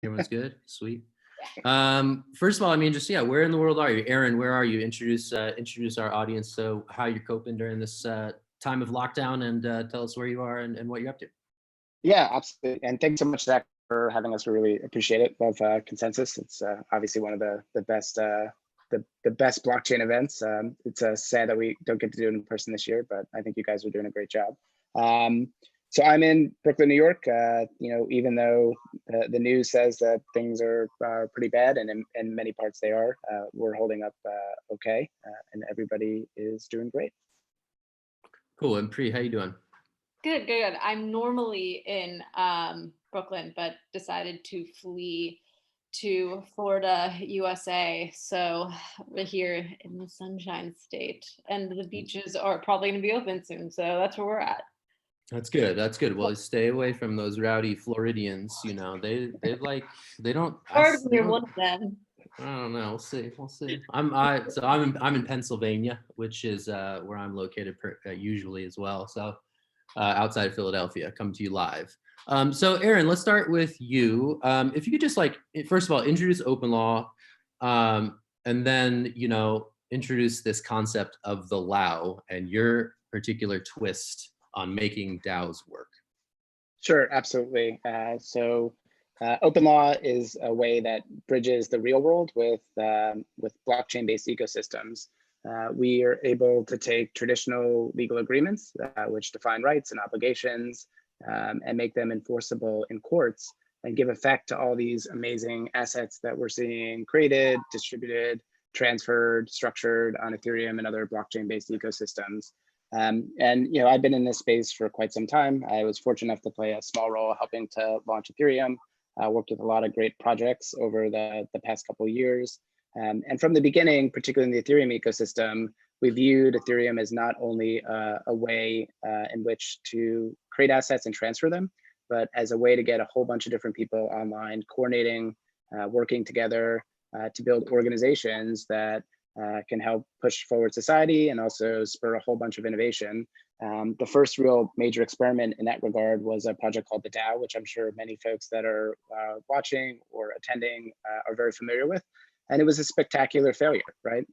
Everyone's good. Sweet. First of all, I mean, just yeah, where in the world are you, Aaron? Where are you? Introduce our audience. So how you're coping during this time of lockdown, and tell us where you are and what you're up to. Yeah, absolutely. And thanks so much, Zach, for having us. We really appreciate it. Love Consensus. It's obviously one of the best the best blockchain events. It's sad that we don't get to do it in person this year, but I think you guys are doing a great job. So I'm in Brooklyn, New York. Even though the news says that things are pretty bad, and in many parts they are, we're holding up okay, and everybody is doing great. Cool. And Pri, how you doing? Good. I'm normally in Brooklyn, but decided to flee to Florida, USA. So we're here in the Sunshine State, and the beaches are probably going to be open soon. So that's where we're at. That's good. That's good. Well, stay away from those rowdy Floridians. You know, they don't. You're one of them. I don't know. We'll see. I'm in Pennsylvania, which is where I'm located usually as well. So outside of Philadelphia, come to you live. So Aaron, let's start with you. If you could just first of all, introduce open law, and then introduce this concept of the LAO and your particular twist on making DAOs work. Sure, absolutely. Open law is a way that bridges the real world with blockchain-based ecosystems. We are able to take traditional legal agreements, which define rights and obligations, and make them enforceable in courts, and give effect to all these amazing assets that we're seeing created, distributed, transferred, structured on Ethereum and other blockchain-based ecosystems. I've been in this space for quite some time. I was fortunate enough to play a small role helping to launch Ethereum. Worked with a lot of great projects over the past couple of years. And from the beginning, particularly in the Ethereum ecosystem, we viewed Ethereum as not only a way in which to create assets and transfer them, but as a way to get a whole bunch of different people online, coordinating, working together to build organizations that can help push forward society and also spur a whole bunch of innovation. The first real major experiment in that regard was a project called the DAO, which I'm sure many folks that are watching or attending are very familiar with. And it was a spectacular failure, right?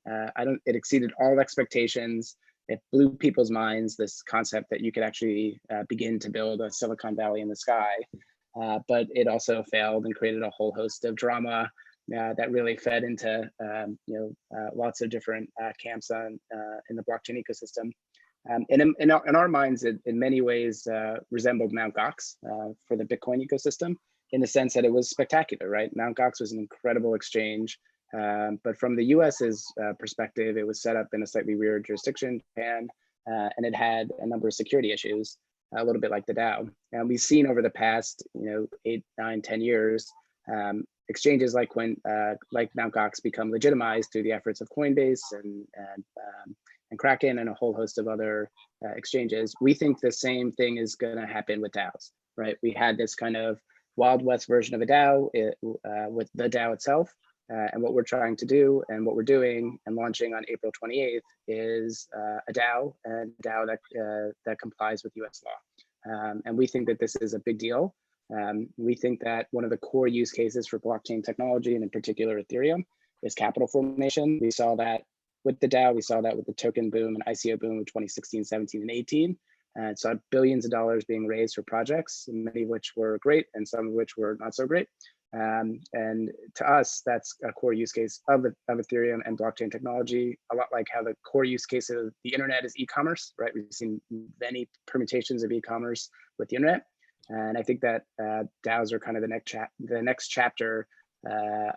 It exceeded all expectations. It blew people's minds, this concept that you could actually begin to build a Silicon Valley in the sky. But it also failed and created a whole host of drama that really fed into lots of different camps in the blockchain ecosystem. In our minds, it in many ways resembled Mt. Gox for the Bitcoin ecosystem, in the sense that it was spectacular, right? Mt. Gox was an incredible exchange, but from the US's perspective, it was set up in a slightly weird jurisdiction, Japan, and it had a number of security issues, a little bit like the DAO. And we've seen over the past 8, 9, 10 years, exchanges like Mt. Gox become legitimized through the efforts of Coinbase and Kraken and a whole host of other exchanges. We think the same thing is going to happen with DAOs, right? We had this kind of Wild West version of a DAO with the DAO itself. And what we're trying to do and what we're doing and launching on April 28th is a DAO, and a DAO that complies with US law. And we think that this is a big deal. We think that one of the core use cases for blockchain technology, and in particular Ethereum, is capital formation. We saw that with the DAO, we saw that with the token boom and ICO boom of 2016, 17, and 18. And saw billions of dollars being raised for projects, many of which were great and some of which were not so great. And to us, that's a core use case of Ethereum and blockchain technology, a lot like how the core use case of the internet is e-commerce, right? We've seen many permutations of e-commerce with the internet. And I think that DAOs are kind of the next chapter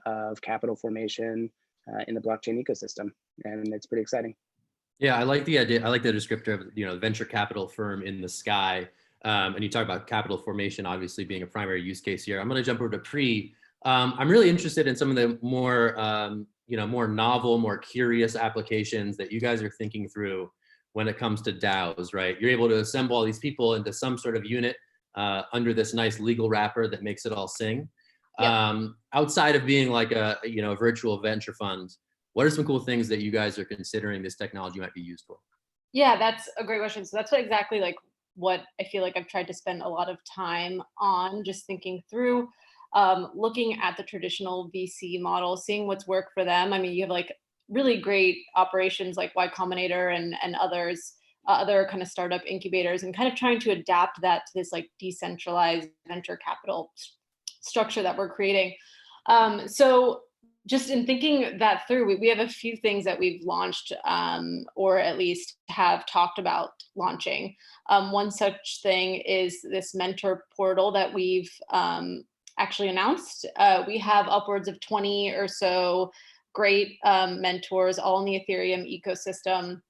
of capital formation in the blockchain ecosystem. And it's pretty exciting. Yeah, I like the idea. I like the descriptor of the venture capital firm in the sky. And you talk about capital formation, obviously being a primary use case here. I'm going to jump over to Pri. I'm really interested in some of the more, more novel, more curious applications that you guys are thinking through when it comes to DAOs, right? You're able to assemble all these people into some sort of unit under this nice legal wrapper that makes it all sing. Yep. Outside of being like a virtual venture fund, what are some cool things that you guys are considering this technology might be used for? Yeah, that's a great question. So that's exactly what I feel like I've tried to spend a lot of time on, just thinking through. looking at the traditional VC model, seeing what's worked for them. I mean, you have like really great operations like Y Combinator and others, other kind of startup incubators, and kind of trying to adapt that to this like decentralized venture capital structure that we're creating. So just in thinking that through, we have a few things that we've launched, or at least have talked about launching. One such thing is this mentor portal that we've actually announced. We have upwards of 20 or so great mentors, all in the Ethereum ecosystem,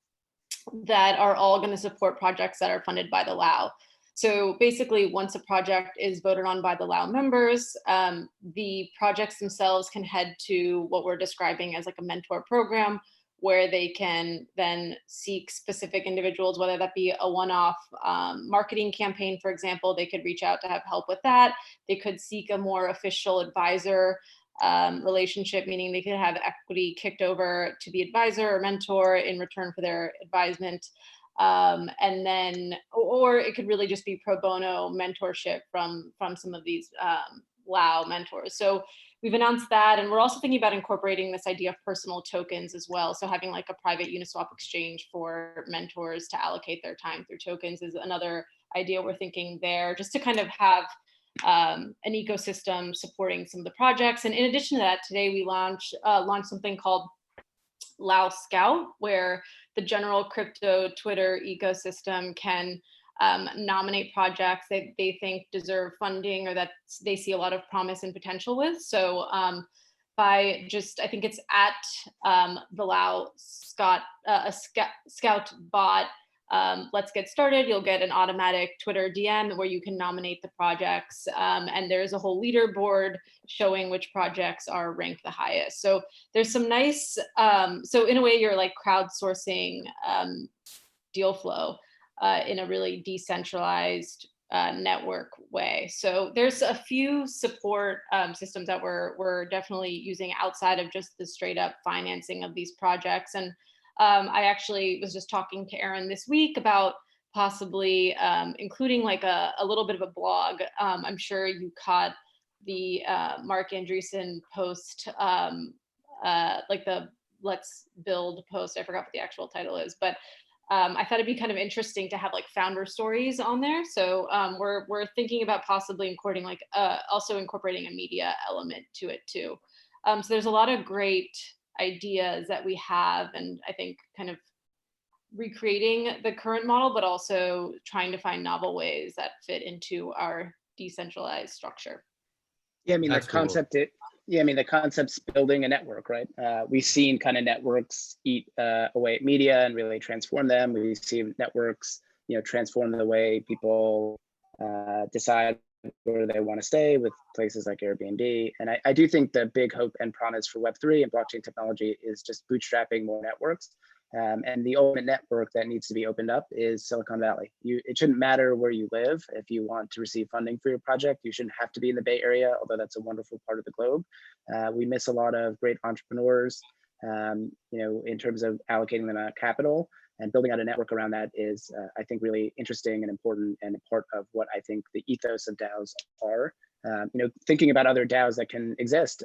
that are all going to support projects that are funded by the LAO. So basically, once a project is voted on by the LAO members, the projects themselves can head to what we're describing as like a mentor program, where they can then seek specific individuals, whether that be a one-off marketing campaign, for example. They could reach out to have help with that. They could seek a more official advisor relationship, meaning they could have equity kicked over to the advisor or mentor in return for their advisement. And then, or it could really just be pro bono mentorship from some of these LAO mentors. So we've announced that, and we're also thinking about incorporating this idea of personal tokens as well. So having like a private Uniswap exchange for mentors to allocate their time through tokens is another idea we're thinking there, just to kind of have an ecosystem supporting some of the projects. And in addition to that, today we launched something called LAO Scout, where the general crypto Twitter ecosystem can nominate projects that they think deserve funding or that they see a lot of promise and potential with. So by just, I think it's at the LAO Scout bot, let's get started. You'll get an automatic Twitter DM where you can nominate the projects. And there's a whole leaderboard showing which projects are ranked the highest. So there's some nice, so in a way you're like crowdsourcing deal flow in a really decentralized network way. So there's a few support systems that we're definitely using outside of just the straight up financing of these projects. And I actually was just talking to Aaron this week about possibly including like a little bit of a blog. I'm sure you caught the Mark Andreessen post, like the Let's Build post. I forgot what the actual title is, but I thought it'd be kind of interesting to have like founder stories on there. So we're thinking about possibly incorporating like also incorporating a media element to it too. So there's a lot of great ideas that we have, and I think kind of recreating the current model, but also trying to find novel ways that fit into our decentralized structure. Yeah, I mean, That's the concept, the concept's building a network, right? We've seen kind of networks eat away at media and really transform them. We see networks, transform the way people decide where they want to stay with places like Airbnb. And I do think the big hope and promise for Web3 and blockchain technology is just bootstrapping more networks. And the open network that needs to be opened up is Silicon Valley. It shouldn't matter where you live. If you want to receive funding for your project, you shouldn't have to be in the Bay Area, although that's a wonderful part of the globe. We miss a lot of great entrepreneurs, in terms of allocating them capital. And building out a network around that is, I think, really interesting and important, and a part of what I think the ethos of DAOs are. Thinking about other DAOs that can exist,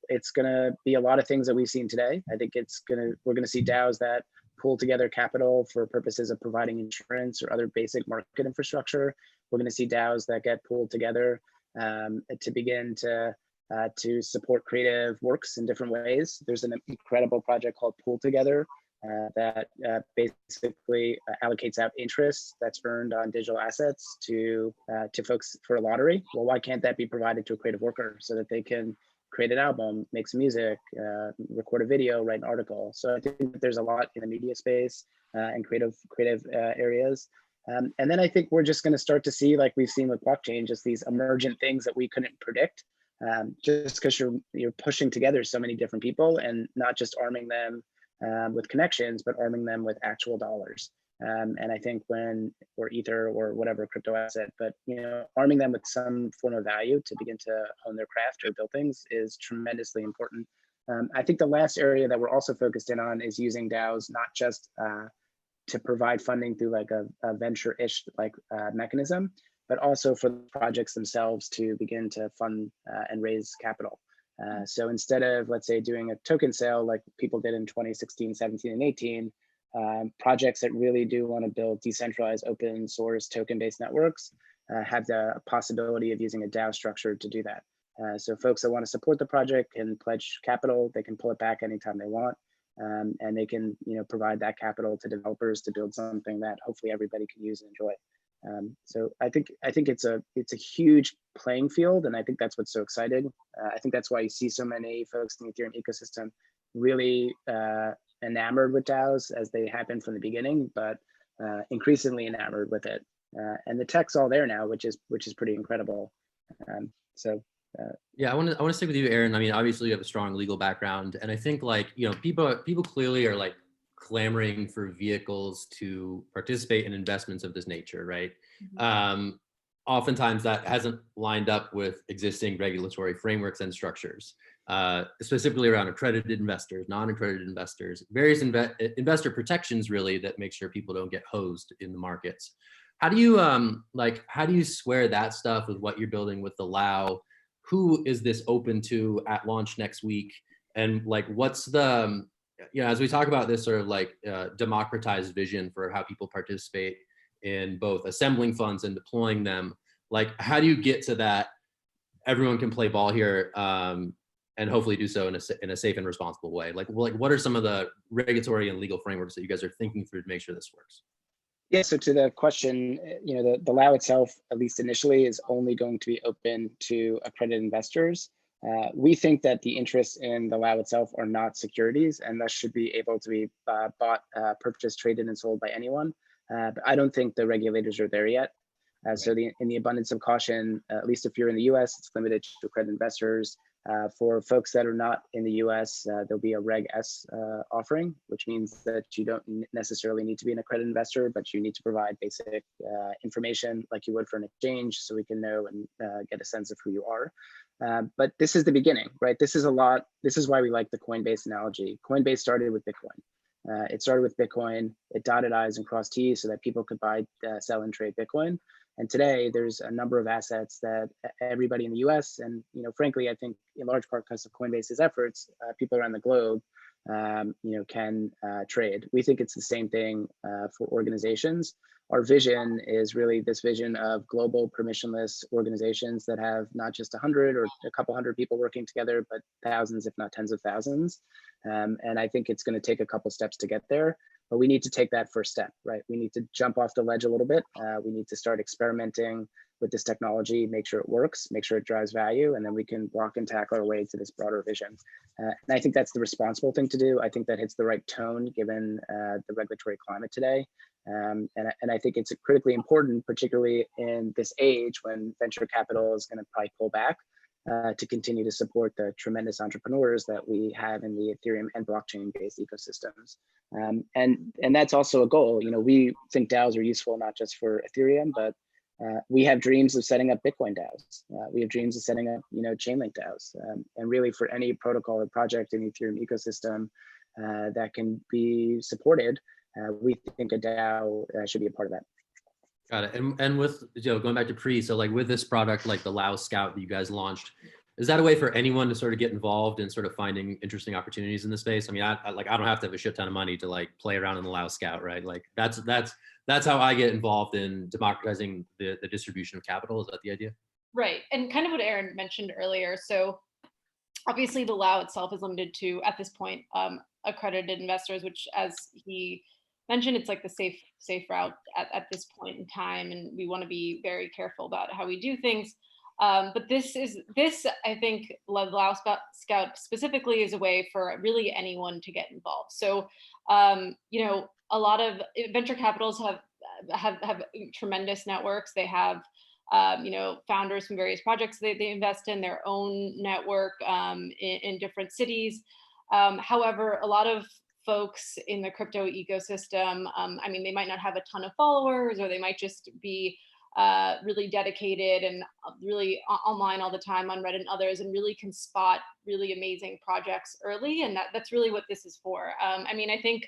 it's going to be a lot of things that we've seen today. I think we're going to see DAOs that pull together capital for purposes of providing insurance or other basic market infrastructure. We're going to see DAOs that get pulled together to begin to support creative works in different ways. There's an incredible project called Pool Together that basically allocates out interest that's earned on digital assets to folks for a lottery. Well, why can't that be provided to a creative worker so that they can create an album, make some music, record a video, write an article? So I think that there's a lot in the media space and creative areas. And then I think we're just going to start to see, like we've seen with blockchain, just these emergent things that we couldn't predict, just because you're pushing together so many different people and not just arming them with connections, but arming them with actual dollars. And I think or Ether or whatever crypto asset, but arming them with some form of value to begin to hone their craft or build things is tremendously important. I think the last area that we're also focused in on is using DAOs not just to provide funding through like a venture-ish mechanism, but also for the projects themselves to begin to fund and raise capital. So instead of, let's say, doing a token sale like people did in 2016, 17, and 18, projects that really do want to build decentralized open source token-based networks have the possibility of using a DAO structure to do that. So folks that want to support the project can pledge capital, they can pull it back anytime they want, and they can provide that capital to developers to build something that hopefully everybody can use and enjoy. So I think it's a huge playing field, and I think that's what's so exciting. I think that's why you see so many folks in the Ethereum ecosystem really enamored with DAOs, as they have been from the beginning, but increasingly enamored with it. And the tech's all there now, which is pretty incredible. Yeah, I want to stick with you, Aaron. I mean, obviously you have a strong legal background, and I think people clearly are like clamoring for vehicles to participate in investments of this nature, right? Oftentimes that hasn't lined up with existing regulatory frameworks and structures, specifically around accredited investors, non-accredited investors, various investor protections really that make sure people don't get hosed in the markets. How do you square that stuff with what you're building with the LAO? Who is this open to at launch next week? And like, what's the, as we talk about this sort of democratized vision for how people participate in both assembling funds and deploying them, like, how do you get to that everyone can play ball here, and hopefully do so in a safe and responsible way? Like what are some of the regulatory and legal frameworks that you guys are thinking through to make sure this works? Yeah, so to the question, the LAO itself, at least initially, is only going to be open to accredited investors. We think that the interests in the LAO itself are not securities, and thus should be able to be bought, purchased, traded, and sold by anyone. But I don't think the regulators are there yet. So in the abundance of caution, at least if you're in the US, it's limited to accredited investors. For folks that are not in the US, there'll be a Reg S offering, which means that you don't necessarily need to be an accredited investor, but you need to provide basic information like you would for an exchange, so we can know and get a sense of who you are. But this is the beginning, right? This is why we like the Coinbase analogy. Coinbase started with Bitcoin. It started with Bitcoin. It dotted I's and crossed T's so that people could buy, sell, and trade Bitcoin. And today, there's a number of assets that everybody in the US, and frankly, I think in large part because of Coinbase's efforts, people around the globe, can trade. We think it's the same thing for organizations. Our vision is really this vision of global permissionless organizations that have not just 100 or a couple hundred people working together, but thousands, if not tens of thousands. And I think it's going to take a couple steps to get there. But we need to take that first step, right? We need to jump off the ledge a little bit. We need to start experimenting with this technology, make sure it works, make sure it drives value, and then we can block and tackle our way to this broader vision. And I think that's the responsible thing to do. I think that hits the right tone given the regulatory climate today. And I think it's critically important, particularly in this age when venture capital is going to probably pull back, to continue to support the tremendous entrepreneurs that we have in the Ethereum and blockchain-based ecosystems. And that's also a goal. We think DAOs are useful not just for Ethereum, but we have dreams of setting up Bitcoin DAOs. We have dreams of setting up, Chainlink DAOs, and really for any protocol or project in the Ethereum ecosystem that can be supported, we think a DAO should be a part of that. Got it. And with going back to pre, so like with this product, like the LAO Scout that you guys launched, is that a way for anyone to sort of get involved in sort of finding interesting opportunities in the space? I mean, I don't have to have a shit ton of money to like play around in the LAO Scout, right? Like that's how I get involved in democratizing the distribution of capital. Is that the idea? Right. And kind of what Aaron mentioned earlier. So obviously the LAO itself is limited to, at this point, accredited investors, which, as he mentioned, it's like the safe route at this point in time, and we want to be very careful about how we do things. But this I think LAO Scout specifically is a way for really anyone to get involved. So a lot of venture capitals have tremendous networks. They have founders from various projects they invest in, their own network in different cities. However, a lot of folks in the crypto ecosystem, they might not have a ton of followers, or they might just be really dedicated and really online all the time on Reddit and others, and really can spot really amazing projects early. And that's really what this is for. I think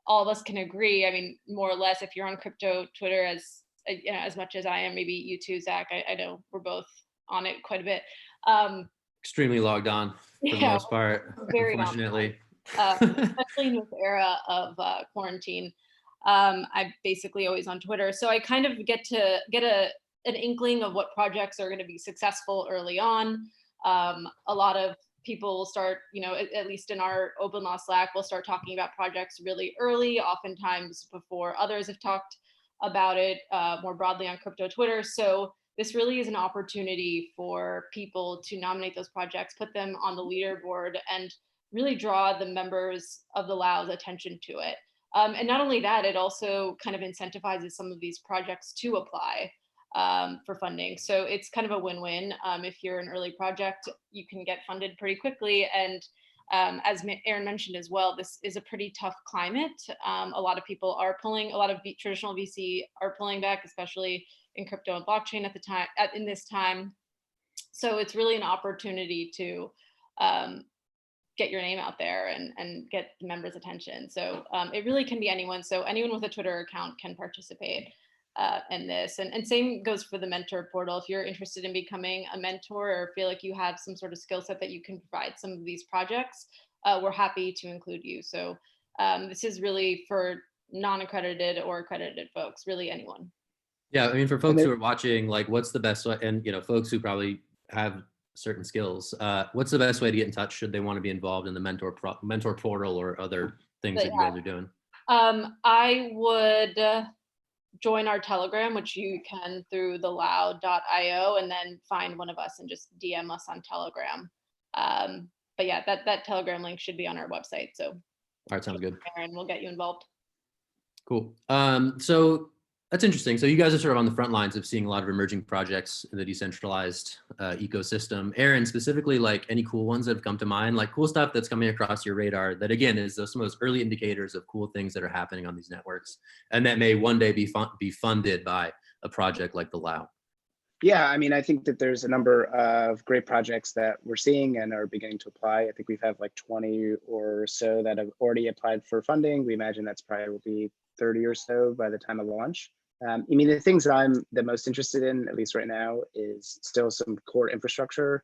all of us can agree, more or less, if you're on crypto Twitter, as as much as I am. Maybe you too, Zach. I know we're both on it quite a bit. Extremely logged on for the most part, very unfortunately. Especially in this era of quarantine. I'm basically always on Twitter, so I kind of get an inkling of what projects are going to be successful early on. A lot of people will start, at least in our open law Slack, we'll start talking about projects really early, oftentimes before others have talked about it more broadly on crypto Twitter. So this really is an opportunity for people to nominate those projects, put them on the leaderboard, and really draw the members of the LAO's attention to it. And not only that, it also kind of incentivizes some of these projects to apply for funding. So it's kind of a win-win. If you're an early project, you can get funded pretty quickly. And as Aaron mentioned as well, this is a pretty tough climate. A lot of people are pulling, a lot of traditional VC are pulling back, especially in crypto and blockchain at the time, in this time. So it's really an opportunity to get your name out there and get the members' attention. So it really can be anyone. So anyone with a Twitter account can participate in this. And same goes for the mentor portal. If you're interested in becoming a mentor or feel like you have some sort of skill set that you can provide some of these projects, we're happy to include you. So this is really for non-accredited or accredited folks, really anyone. Yeah, I mean, for folks who are watching, like, what's the best way, and folks who probably have certain skills, what's the best way to get in touch should they want to be involved in the mentor portal or other things that you guys are doing? I would join our Telegram, which you can through the lao.io, and then find one of us and just DM us on Telegram. But yeah, that Telegram link should be on our website. So all right, sounds good. And we'll get you involved. Cool. So that's interesting. So you guys are sort of on the front lines of seeing a lot of emerging projects in the decentralized ecosystem. Aaron, specifically, like, any cool ones that have come to mind, like cool stuff that's coming across your radar that, again, is some of those early indicators of cool things that are happening on these networks and that may one day be funded by a project like the LAO? Yeah, I mean, I think that there's a number of great projects that we're seeing and are beginning to apply. I think we've had like 20 or so that have already applied for funding. We imagine that's probably will be 30 or so by the time of launch. I mean, the things that I'm the most interested in, at least right now, is still some core infrastructure.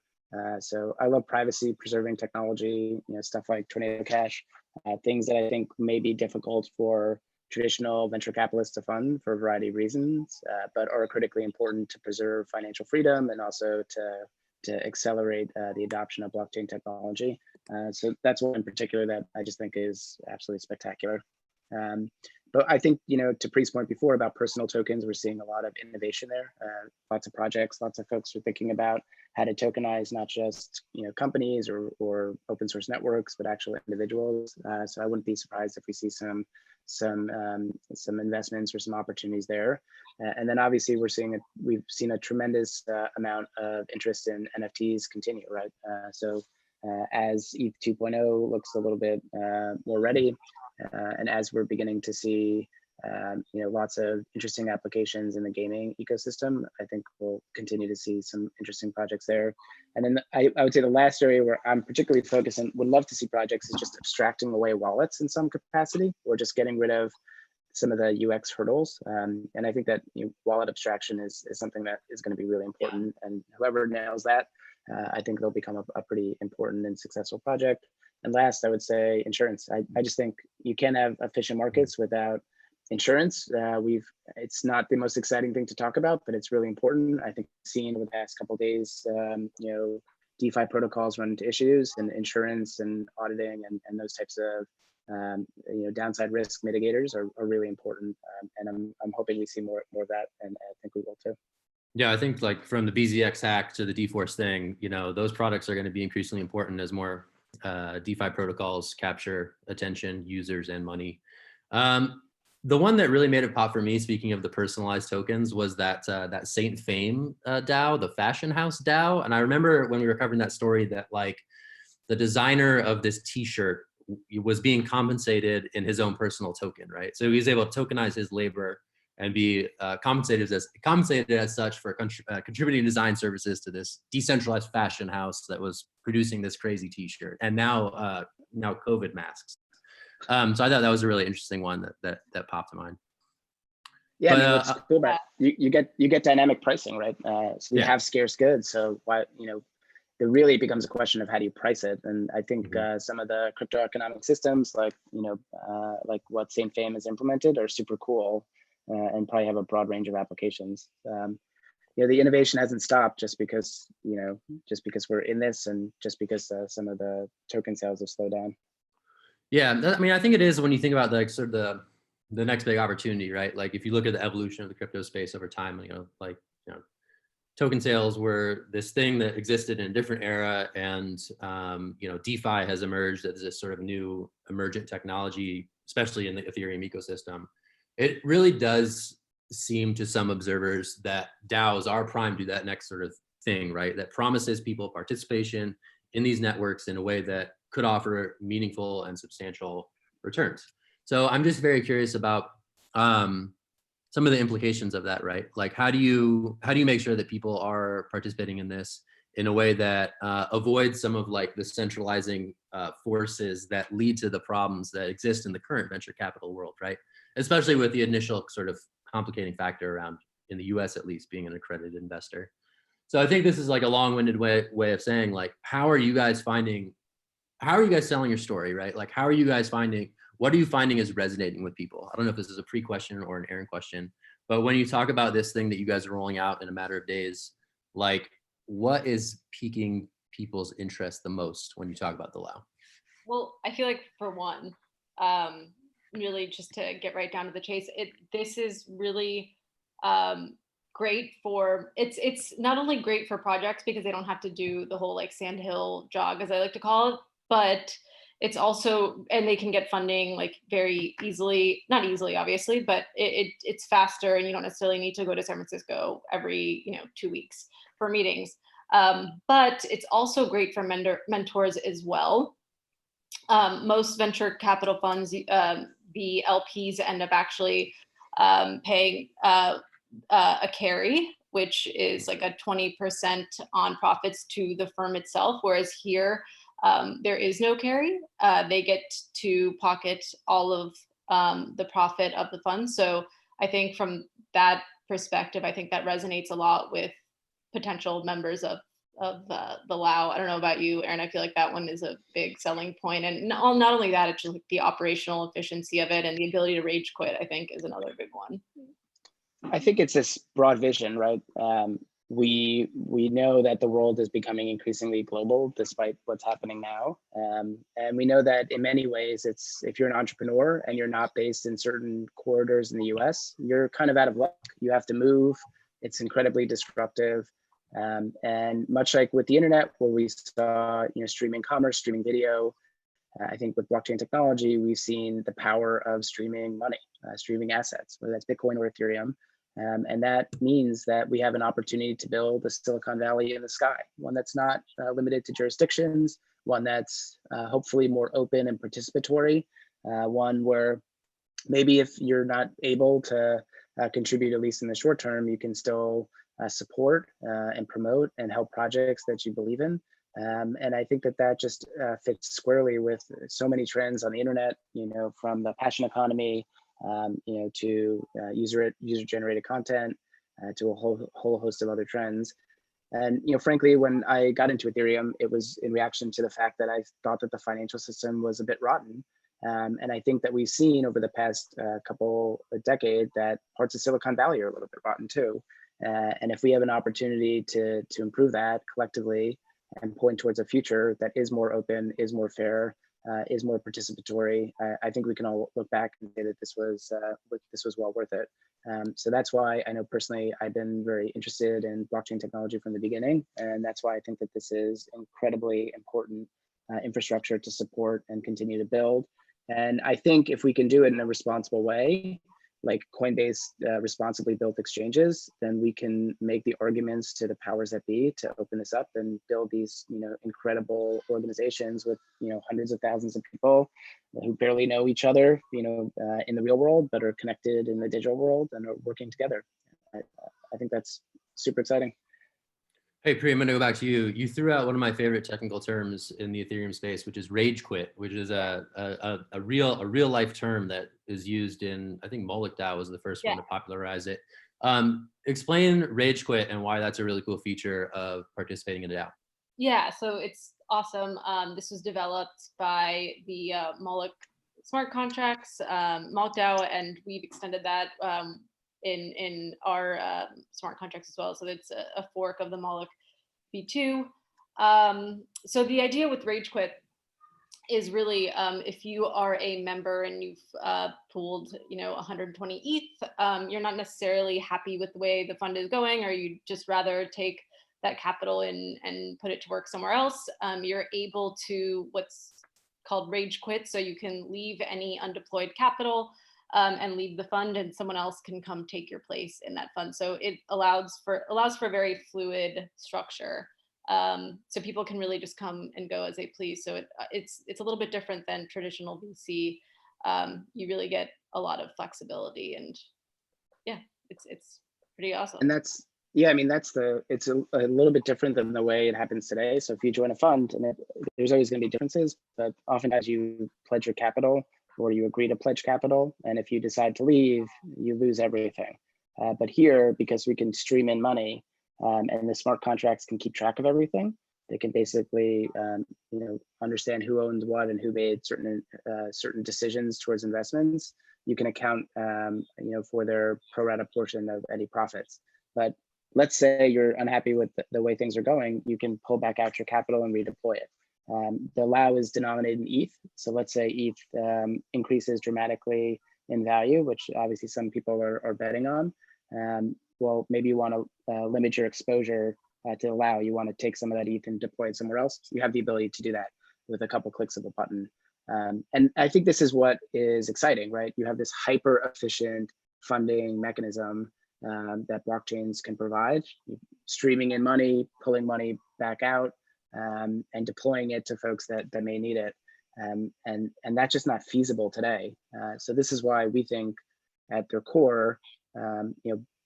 So I love privacy preserving technology, stuff like Tornado Cash, things that I think may be difficult for traditional venture capitalists to fund for a variety of reasons, but are critically important to preserve financial freedom and also to accelerate the adoption of blockchain technology. So that's one in particular that I just think is absolutely spectacular. But I think, to Preet's point before about personal tokens, we're seeing a lot of innovation there. Lots of projects, lots of folks are thinking about how to tokenize not just companies or open source networks, but actual individuals. So I wouldn't be surprised if we see some investments or some opportunities there. And then obviously we've seen a tremendous amount of interest in NFTs continue, right? So as ETH 2.0 looks a little bit more ready, and as we're beginning to see lots of interesting applications in the gaming ecosystem, I think we'll continue to see some interesting projects there. And then I would say the last area where I'm particularly focused and would love to see projects is just abstracting away wallets in some capacity, or just getting rid of some of the UX hurdles. And I think that wallet abstraction is something that is going to be really important. And whoever nails that, I think they'll become a pretty important and successful project. And last, I would say insurance. I just think you can't have efficient markets without insurance. It's not the most exciting thing to talk about, but it's really important. I think seen over the past couple of days, DeFi protocols run into issues, and insurance and auditing and those types of downside risk mitigators are really important. And I'm hoping we see more of that, and I think we will too. Yeah, I think like from the BZX hack to the DForce thing, those products are going to be increasingly important as more DeFi protocols capture attention, users, and money. The one that really made it pop for me, speaking of the personalized tokens, was that Saint Fame DAO, the fashion house DAO. And I remember when we were covering that story that like the designer of this T-shirt was being compensated in his own personal token, right? So he was able to tokenize his labor and be compensated as such for contributing design services to this decentralized fashion house that was producing this crazy T-shirt, and now COVID masks. So I thought that was a really interesting one that popped to mind. Yeah, I But mean, what's cool about you get dynamic pricing, right? So you yeah. have scarce goods. So why, it really becomes a question of how do you price it. And I think some of the crypto economic systems, like like what Saint Fame has implemented, are super cool and probably have a broad range of applications. The innovation hasn't stopped just because we're in this, and just because some of the token sales have slowed down. Yeah, I mean, I think it is when you think about like sort of the next big opportunity, right? Like if you look at the evolution of the crypto space over time, token sales were this thing that existed in a different era, and DeFi has emerged as this sort of new emergent technology, especially in the Ethereum ecosystem. It really does seem to some observers that DAOs are primed to do that next sort of thing, right? That promises people participation in these networks in a way that could offer meaningful and substantial returns. So I'm just very curious about some of the implications of that, right? Like, how do you make sure that people are participating in this in a way that avoids some of like the centralizing forces that lead to the problems that exist in the current venture capital world, right? Especially with the initial sort of complicating factor around, in the US at least, being an accredited investor. So I think this is like a long-winded way of saying, like, how are you guys selling your story, right? Like, what are you finding is resonating with people? I don't know if this is a pre-question or an Aaron question, but when you talk about this thing that you guys are rolling out in a matter of days, like, what is piquing people's interest the most when you talk about the Lao? Well, I feel like for one, really just to get right down to the chase, this is really great for, it's not only great for projects because they don't have to do the whole like sandhill jog, as I like to call it, but it's also, and they can get funding like very easily, not easily obviously, but it's faster, and you don't necessarily need to go to San Francisco every 2 weeks for meetings. But it's also great for mentors as well. Most venture capital funds, the LPs end up actually paying a carry, which is like a 20% on profits to the firm itself, whereas here there is no carry. They get to pocket all of the profit of the fund. So I think from that perspective, I think that resonates a lot with potential members of the Lao. I don't know about you, Aaron. I feel like that one is a big selling point. And not only that, it's just like the operational efficiency of it, and the ability to rage quit, I think, is another big one. I think it's this broad vision, right? We know that the world is becoming increasingly global despite what's happening now. And we know that in many ways, if you're an entrepreneur and you're not based in certain corridors in the US, you're kind of out of luck. You have to move. It's incredibly disruptive. And much like with the internet, where we saw streaming commerce, streaming video, I think with blockchain technology, we've seen the power of streaming money, streaming assets, whether that's Bitcoin or Ethereum. And that means that we have an opportunity to build a Silicon Valley in the sky, one that's not limited to jurisdictions, one that's hopefully more open and participatory, one where maybe if you're not able to contribute, at least in the short term, you can still support and promote and help projects that you believe in. And I think that just fits squarely with so many trends on the internet, from the passion economy, to user-generated content, to a whole host of other trends. And frankly, when I got into Ethereum, it was in reaction to the fact that I thought that the financial system was a bit rotten. And I think that we've seen over the past couple of decades that parts of Silicon Valley are a little bit rotten too. And if we have an opportunity to improve that collectively and point towards a future that is more open, is more fair, is more participatory, I think we can all look back and say that this was well worth it. So that's why I know personally I've been very interested in blockchain technology from the beginning, and that's why I think that this is incredibly important infrastructure to support and continue to build. And I think if we can do it in a responsible way, like Coinbase responsibly built exchanges, then we can make the arguments to the powers that be to open this up and build these, incredible organizations with, hundreds of thousands of people who barely know each other, in the real world, but are connected in the digital world and are working together. I think that's super exciting. Hey, Pri, I'm going to go back to you. You threw out one of my favorite technical terms in the Ethereum space, which is rage quit, which is a real life term that is used in, I think Moloch DAO was the first one to popularize it. Explain rage quit and why that's a really cool feature of participating in a DAO. Yeah, so it's awesome. This was developed by the Moloch smart contracts, Moloch DAO, and we've extended that in our smart contracts as well. So it's a fork of the Moloch V2. So the idea with rage quit is really if you are a member and you've pooled 120 ETH, you're not necessarily happy with the way the fund is going, or you'd just rather take that capital and put it to work somewhere else. You're able to what's called rage quit, so you can leave any undeployed capital and leave the fund, and someone else can come take your place in that fund. So it allows for a very fluid structure. So people can really just come and go as they please. So it's a little bit different than traditional VC. You really get a lot of flexibility, and yeah, it's pretty awesome. And that's, yeah, I mean, it's a little bit different than the way it happens today. So if you join a fund, and there's always going to be differences, but oftentimes you pledge your capital or you agree to pledge capital. And if you decide to leave, you lose everything. But here, because we can stream in money and the smart contracts can keep track of everything, they can basically understand who owns what and who made certain decisions towards investments. You can account for their pro rata portion of any profits. But let's say you're unhappy with the way things are going, you can pull back out your capital and redeploy it. The LAO is denominated in ETH. So let's say ETH increases dramatically in value, which obviously some people are betting on. Well, maybe you want to limit your exposure to the LAO. You want to take some of that ETH and deploy it somewhere else. You have the ability to do that with a couple clicks of a button. And I think this is what is exciting, right? You have this hyper efficient funding mechanism that blockchains can provide, streaming in money, pulling money back out, and deploying it to folks that may need it. And that's just not feasible today. So this is why we think at their core,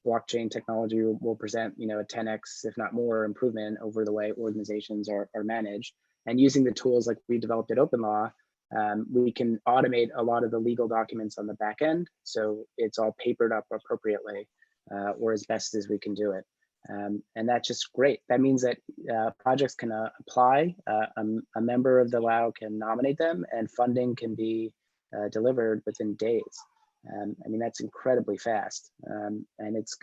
blockchain technology will present, a 10x, if not more, improvement over the way organizations are managed. And using the tools like we developed at OpenLaw, we can automate a lot of the legal documents on the back end, so it's all papered up appropriately, or as best as we can do it. And that's just great. That means that projects can apply, a member of the LAO can nominate them, and funding can be delivered within days. I mean, that's incredibly fast. And it's,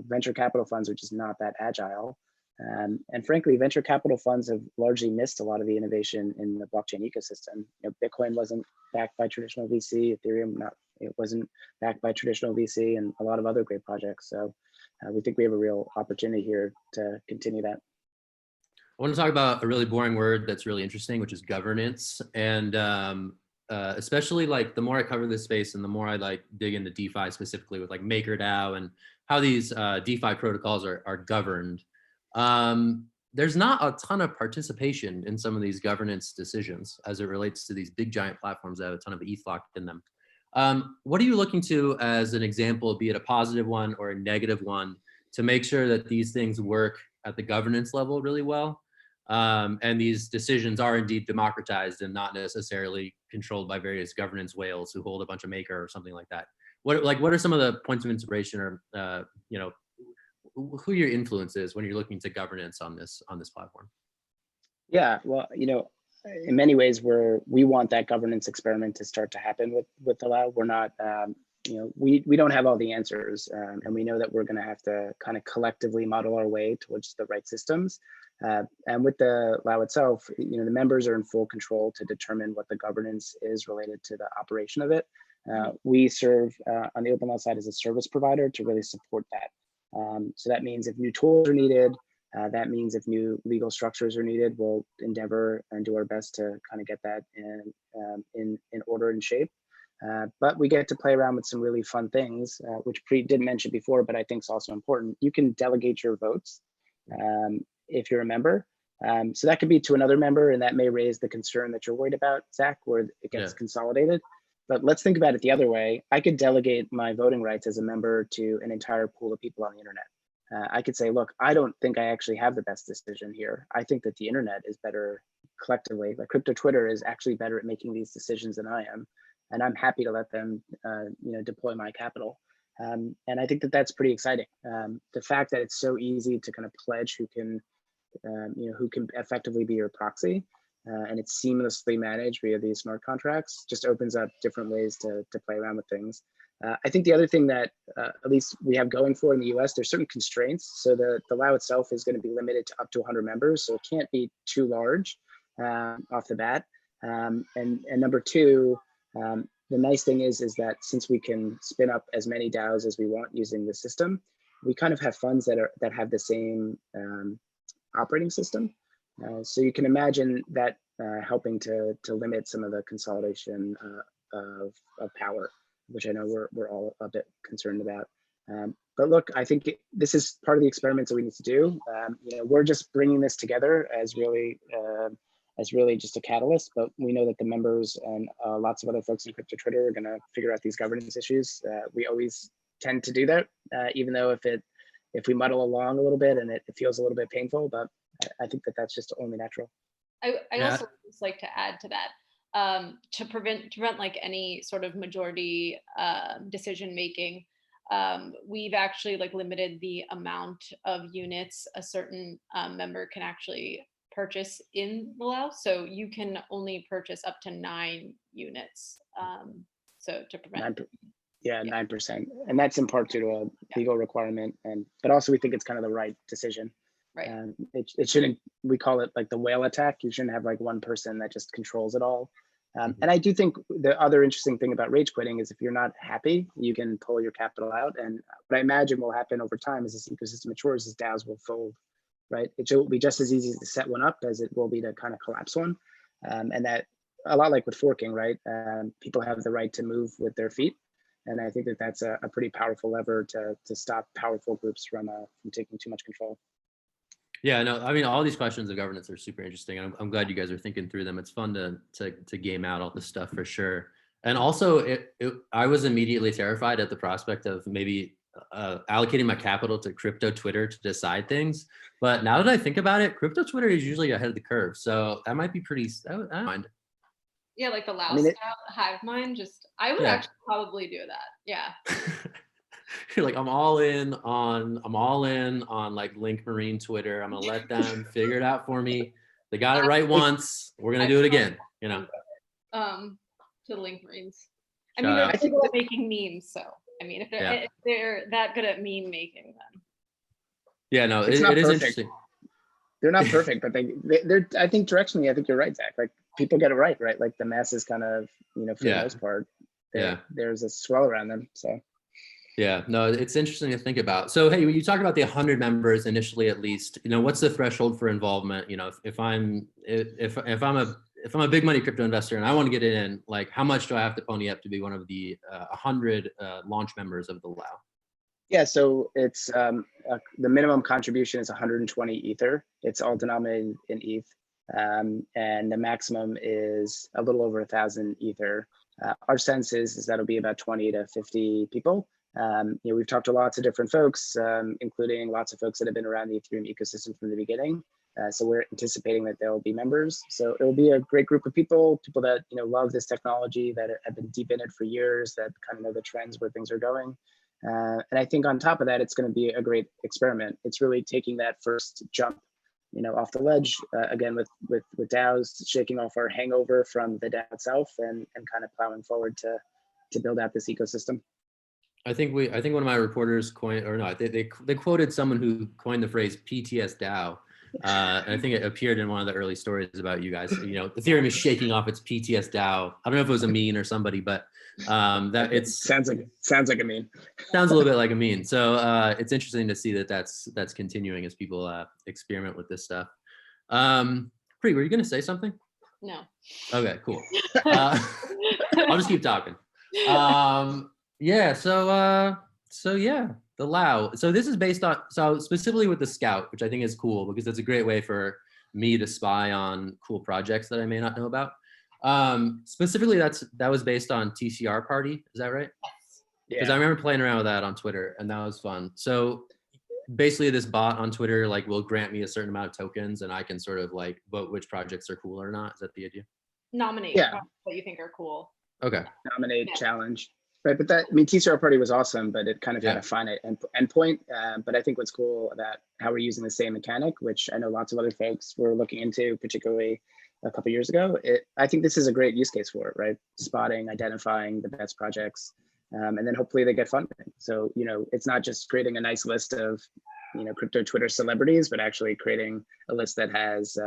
venture capital funds are just not that agile. And frankly, venture capital funds have largely missed a lot of the innovation in the blockchain ecosystem. Bitcoin wasn't backed by traditional VC, Ethereum, it wasn't backed by traditional VC, and a lot of other great projects. So we think we have a real opportunity here to continue that. I want to talk about a really boring word that's really interesting, which is governance. And especially like the more I cover this space and the more I dig into DeFi specifically with like MakerDAO and how these DeFi protocols are governed. There's not a ton of participation in some of these governance decisions as it relates to these big giant platforms that have a ton of ETH locked in them. What are you looking to as an example, be it a positive one or a negative one, to make sure that these things work at the governance level really well? And these decisions are indeed democratized and not necessarily controlled by various governance whales who hold a bunch of Maker or something like that. What are some of the points of inspiration, or who your influence is when you're looking to governance on this platform? Yeah, well, in many ways, we want that governance experiment to start to happen with the LAO. We're not, we don't have all the answers, and we know that we're going to have to kind of collectively model our way towards the right systems. And with the LAO itself, the members are in full control to determine what the governance is related to the operation of it. We serve on the OpenLaw side as a service provider to really support that. So that means if new tools are needed, that means if new legal structures are needed, we'll endeavor and do our best to kind of get that in order and shape. But we get to play around with some really fun things, which Preet didn't mention before, but I think is also important. You can delegate your votes if you're a member. So that could be to another member, and that may raise the concern that you're worried about, Zach, where it gets consolidated. But let's think about it the other way. I could delegate my voting rights as a member to an entire pool of people on the internet. I could say, look, I don't think I actually have the best decision here. I think that the internet is better collectively. Like crypto Twitter is actually better at making these decisions than I am, and I'm happy to let them, deploy my capital. And I think that that's pretty exciting. The fact that it's so easy to kind of pledge who can effectively be your proxy, and it's seamlessly managed via these smart contracts, just opens up different ways to play around with things. I think the other thing that at least we have going for in the US, there's certain constraints. So the LAO itself is going to be limited to up to 100 members, so it can't be too large off the bat. And number two, the nice thing is that since we can spin up as many DAOs as we want using the system, we kind of have funds that have the same operating system. So you can imagine that helping to limit some of the consolidation of power, which I know we're all a bit concerned about. But look, I think this is part of the experiments that we need to do. We're just bringing this together as really just a catalyst, but we know that the members and lots of other folks in crypto Twitter are going to figure out these governance issues. We always tend to do that, even though if we muddle along a little bit and it feels a little bit painful, but I think that that's just only natural. I also just like to add to that, to prevent like any sort of majority decision making. We've actually like limited the amount of units a certain member can actually purchase in the LAO. So you can only purchase up to 9 units. So to prevent. 9%, and that's in part due to a legal requirement, but also we think it's kind of the right decision. Right. It shouldn't. We call it like the whale attack. You shouldn't have like one person that just controls it all. And I do think the other interesting thing about rage quitting is if you're not happy, you can pull your capital out. And what I imagine will happen over time as this ecosystem matures is DAOs will fold, right? It will be just as easy to set one up as it will be to kind of collapse one. And that a lot like with forking, right? People have the right to move with their feet. And I think that that's a pretty powerful lever to stop powerful groups from taking too much control. Yeah, no, I mean, all these questions of governance are super interesting. And I'm glad you guys are thinking through them. It's fun to game out all this stuff for sure. And also, I was immediately terrified at the prospect of maybe allocating my capital to crypto Twitter to decide things. But now that I think about it, crypto Twitter is usually ahead of the curve. So that might be pretty, I don't mind. Yeah, like the LAO style hive mind, I would actually probably do that. Yeah. You're like, I'm all in on like Link Marine Twitter. I'm gonna let them figure it out for me. They got it right once. We're gonna do it again, To the Link Marines. I mean, they're good at making memes, so I mean, if they're that good at meme making, then yeah, no, it is interesting. They're not perfect, but they're. I think directionally, I think you're right, Zach. Like people get it right? Like the masses kind of, for the most part, there's a swirl around them. So. Yeah, no, it's interesting to think about. So, hey, when you talk about the 100 members initially, at least, what's the threshold for involvement? If I'm a big money crypto investor and I want to get it in, like, how much do I have to pony up to be one of the 100 launch members of the LAO? Yeah, so it's the minimum contribution is 120 Ether. It's all denominated in ETH, and the maximum is a little over 1,000 Ether. Our sense is that'll be about 20 to 50 people. We've talked to lots of different folks, including lots of folks that have been around the Ethereum ecosystem from the beginning. So we're anticipating that there will be members. So it will be a great group of people that love this technology, that have been deep in it for years, that kind of know the trends where things are going. And I think on top of that, it's going to be a great experiment. It's really taking that first jump, off the ledge again with DAOs, shaking off our hangover from the DAO itself, and kind of plowing forward to build out this ecosystem. I think one of my reporters they quoted someone who coined the phrase PTS DAO. And I think it appeared in one of the early stories about you guys. Ethereum is shaking off its PTS DAO. I don't know if it was a meme or somebody, but that sounds like a meme. Sounds a little bit like a meme. So it's interesting to see that's continuing as people experiment with this stuff. Pri, were you going to say something? No. Okay, cool. I'll just keep talking. Yeah. So yeah, the LAO. So this is based on, specifically with the Scout, which I think is cool because it's a great way for me to spy on cool projects that I may not know about. Specifically, that was based on TCR Party. Is that right? Yes. Because I remember playing around with that on Twitter, and that was fun. So basically this bot on Twitter like will grant me a certain amount of tokens, and I can sort of like vote which projects are cool or not. Is that the idea? Nominate Yeah. projects that you think are cool. Okay. Nominate, Yeah. challenge. Right, but that, I mean, TCR Party was awesome, but it kind of had Yeah. a finite endpoint. But I think what's cool about how we're using the same mechanic, which I know lots of other folks were looking into, particularly a couple of years ago, I think this is a great use case for it, right? Spotting, identifying the best projects, and then hopefully they get funding. So, you know, it's not just creating a nice list of, you know, crypto Twitter celebrities, but actually creating a list that has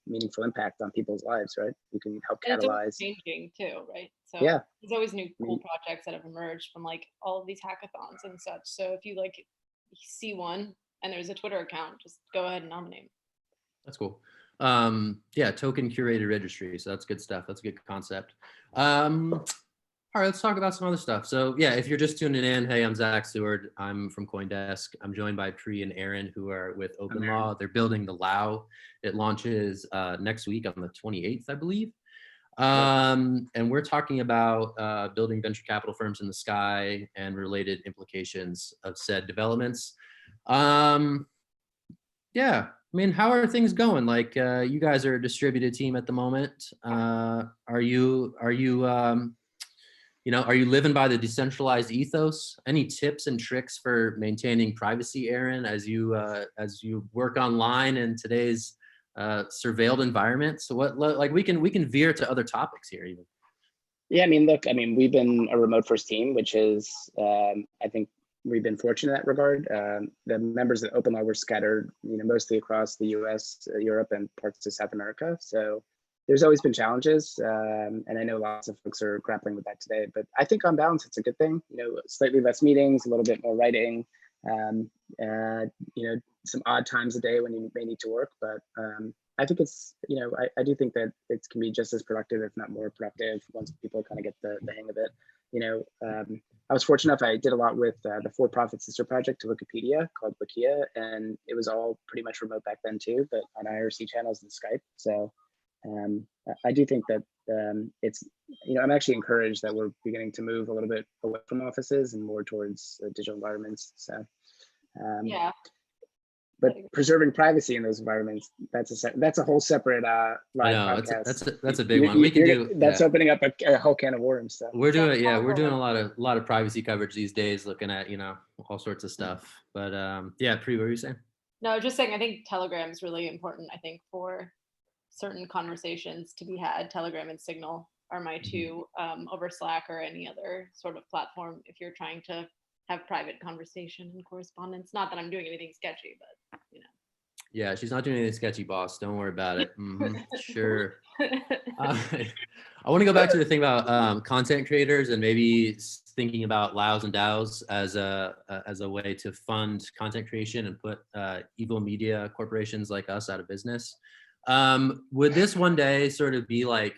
meaningful impact on people's lives, right? You can help And it's always catalyze. changing too, right? So Yeah. there's always new cool projects that have emerged from like all of these hackathons and such. So if you like see one and there's a Twitter account, just go ahead and nominate. That's cool. Yeah, token curated registry. So that's good stuff. That's a good concept. All right, let's talk about some other stuff. So yeah, if you're just tuning in, hey, I'm Zach Seward. I'm from CoinDesk. I'm joined by Pri and Aaron, who are with Open Law. They're building the LAO. It launches next week on the 28th, I believe. And we're talking about building venture capital firms in the sky and related implications of said developments. Yeah, I mean, how are things going? Like, you guys are a distributed team at the moment. Are you living by the decentralized ethos? Any tips and tricks for maintaining privacy, Aaron, as you work online in today's surveilled environment? So what, like, we can veer to other topics here even. Yeah, I mean, look, I mean, we've been a remote first team, which is, I think we've been fortunate in that regard. The members of Open Law were scattered, you know, mostly across the US, Europe, and parts of South America. So there's always been challenges. And I know lots of folks are grappling with that today, but I think on balance, it's a good thing. You know, slightly less meetings, a little bit more writing, you know, some odd times a day when you may need to work, but I think it's, you know, I do think that it can be just as productive, if not more productive, once people kind of get the hang of it. You know, I was fortunate enough, I did a lot with the for-profit sister project to Wikipedia called Wikia, and it was all pretty much remote back then too, but on IRC channels and Skype. So I do think that it's, you know, I'm actually encouraged that we're beginning to move a little bit away from offices and more towards digital environments. So Yeah. But preserving privacy in those environments, that's a whole separate live podcast. That's a big one. We can do that's opening up a whole can of worms. So. We're doing a lot of privacy coverage these days, looking at, you know, all sorts of stuff. But yeah, Pri, what were you saying? No, just saying, I think Telegram is really important. I think for certain conversations to be had, Telegram and Signal are my two over Slack or any other sort of platform if you're trying to have private conversation and correspondence. Not that I'm doing anything sketchy, but you know. Yeah, she's not doing anything sketchy, boss. Don't worry about it. Sure. I want to go back to the thing about content creators and maybe thinking about LAOs and DAOs as a way to fund content creation and put evil media corporations like us out of business. Would this one day sort of be like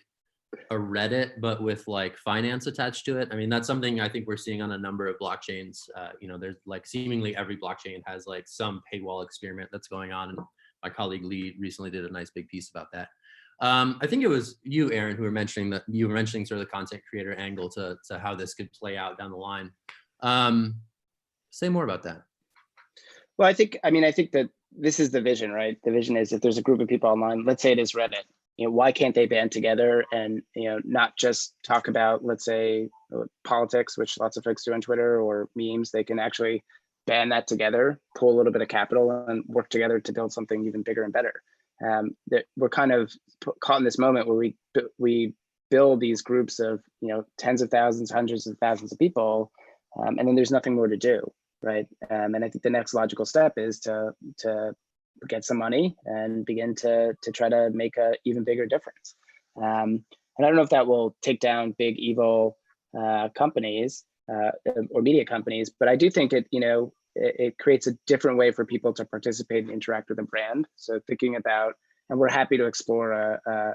a Reddit, but with like finance attached to it? I mean, that's something I think we're seeing on a number of blockchains. You know, there's like seemingly every blockchain has like some paywall experiment that's going on. And my colleague Lee recently did a nice big piece about that. I think it was you, Aaron, who were mentioning sort of the content creator angle to how this could play out down the line. Say more about that. Well, I think that this is the vision, right? The vision is if there's a group of people online, let's say it is Reddit, you know, why can't they band together and, you know, not just talk about, let's say, politics, which lots of folks do on Twitter, or memes? They can actually band that together, pull a little bit of capital and work together to build something even bigger and better. That we're kind of caught in this moment where we build these groups of, you know, tens of thousands, hundreds of thousands of people, and then there's nothing more to do, right? And I think the next logical step is to get some money and begin to try to make a even bigger difference. And I don't know if that will take down big evil companies or media companies, but I do think it, you know, it creates a different way for people to participate and interact with a brand. So thinking about, and we're happy to explore a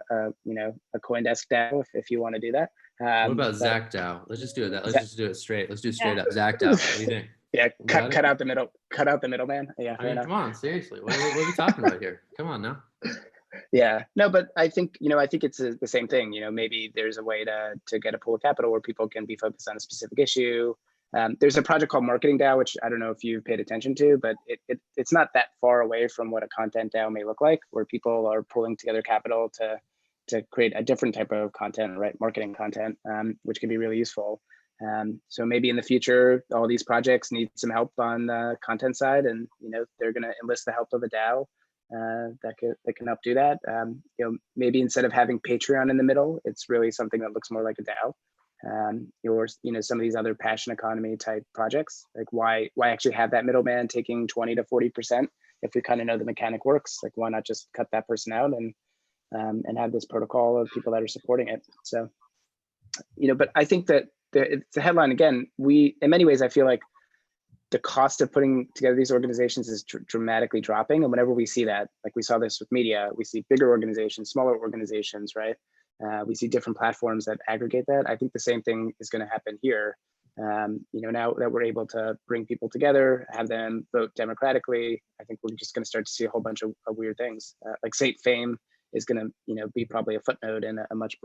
CoinDesk DAO if you want to do that. What about Zach DAO? Let's just do it. Let's just do it straight. Let's do it straight up. Zach DAO. What do you think? Yeah, cut out the middle. Cut out the middleman. Yeah. I mean, come on, seriously. What are we talking about here? Come on now. Yeah, no, but I think, you know, I think it's the same thing. You know, maybe there's a way to get a pool of capital where people can be focused on a specific issue. There's a project called Marketing DAO, which I don't know if you've paid attention to, but it's not that far away from what a content DAO may look like, where people are pulling together capital to create a different type of content, right? Marketing content, which can be really useful. So maybe in the future, all these projects need some help on the content side, and they're going to enlist the help of a DAO that can help do that. Maybe instead of having Patreon in the middle, it's really something that looks more like a DAO. Or some of these other passion economy type projects, like why actually have that middleman taking 20 to 40% if we kind of know the mechanic works? Like, why not just cut that person out and have this protocol of people that are supporting it? So but I think that it's a headline. Again, in many ways, I feel like the cost of putting together these organizations is dramatically dropping. And whenever we see that, like we saw this with media, we see bigger organizations, smaller organizations, right? We see different platforms that aggregate that. I think the same thing is going to happen here. Now that we're able to bring people together, have them vote democratically, I think we're just going to start to see a whole bunch of weird things. Like Saint Fame is going to, be probably a footnote in a much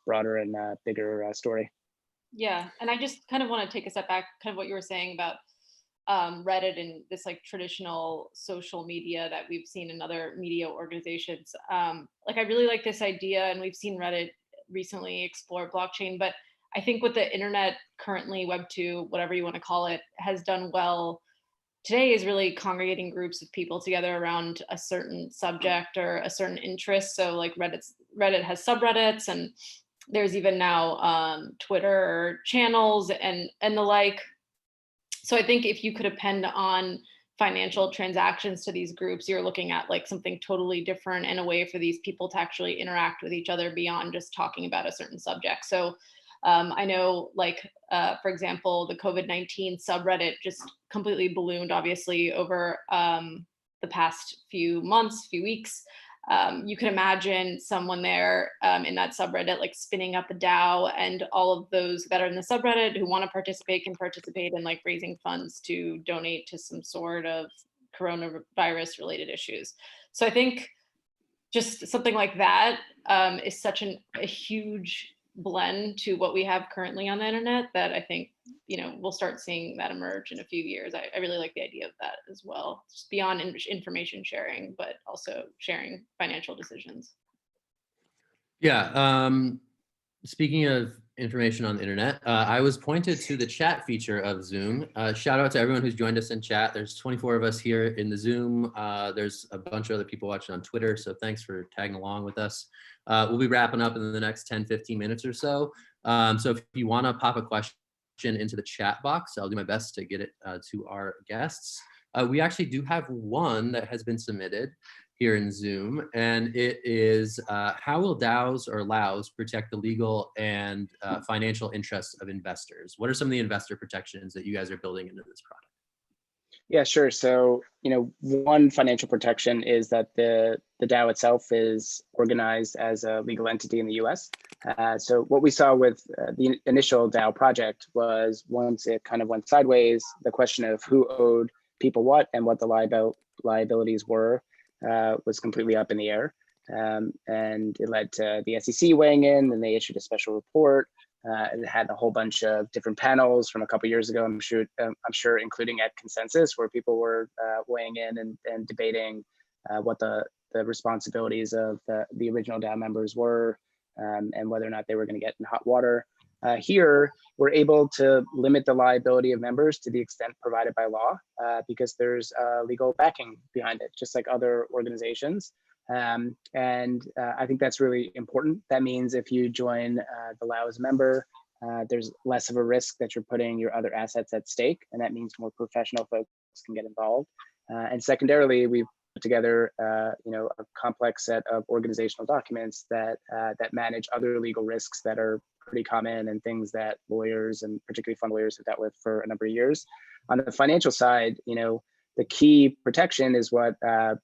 broader and bigger story. Yeah, and I just kind of want to take a step back, kind of what you were saying about Reddit and this like traditional social media that we've seen in other media organizations. Like I really like this idea, and we've seen Reddit recently explore blockchain, but I think what the internet currently, Web 2, whatever you want to call it, has done well today is really congregating groups of people together around a certain subject or a certain interest. So like Reddit has subreddits, and there's even now Twitter channels and the like. So I think if you could append on financial transactions to these groups, you're looking at like something totally different and a way for these people to actually interact with each other beyond just talking about a certain subject. So I know, like, for example, the COVID-19 subreddit just completely ballooned, obviously, over the past few months, few weeks. You can imagine someone there in that subreddit like spinning up a DAO, and all of those that are in the subreddit who want to participate can participate in like raising funds to donate to some sort of coronavirus related issues. So I think just something like that is such a huge blend to what we have currently on the internet that I think we'll start seeing that emerge in a few years. I really like the idea of that as well, just beyond information sharing, but also sharing financial decisions. Yeah. Speaking of information on the internet, I was pointed to the chat feature of Zoom. Shout out to everyone who's joined us in chat. There's 24 of us here in the Zoom. There's a bunch of other people watching on Twitter, so thanks for tagging along with us. We'll be wrapping up in the next 10, 15 minutes or so. So if you want to pop a question into the chat box, I'll do my best to get it to our guests. We actually do have one that has been submitted here in Zoom, and it is how will DAOs or LAOs protect the legal and financial interests of investors? What are some of the investor protections that you guys are building into this product? Yeah, sure. So, one financial protection is that the DAO itself is organized as a legal entity in the US. So what we saw with the initial DAO project was, once it kind of went sideways, the question of who owed people what and what the liabilities were was completely up in the air. And it led to the SEC weighing in, and they issued a special report. It had a whole bunch of different panels from a couple of years ago, I'm sure including at Consensus, where people were weighing in and debating what the responsibilities of the original DAO members were, and whether or not they were going to get in hot water. Here, we're able to limit the liability of members to the extent provided by law, because there's legal backing behind it, just like other organizations. And I think that's really important. That means if you join the LAO as a member, there's less of a risk that you're putting your other assets at stake, and that means more professional folks can get involved. And secondarily, we've put together a complex set of organizational documents that manage other legal risks that are pretty common and things that lawyers, and particularly fund lawyers, have dealt with for a number of years. On the financial side, the key protection is what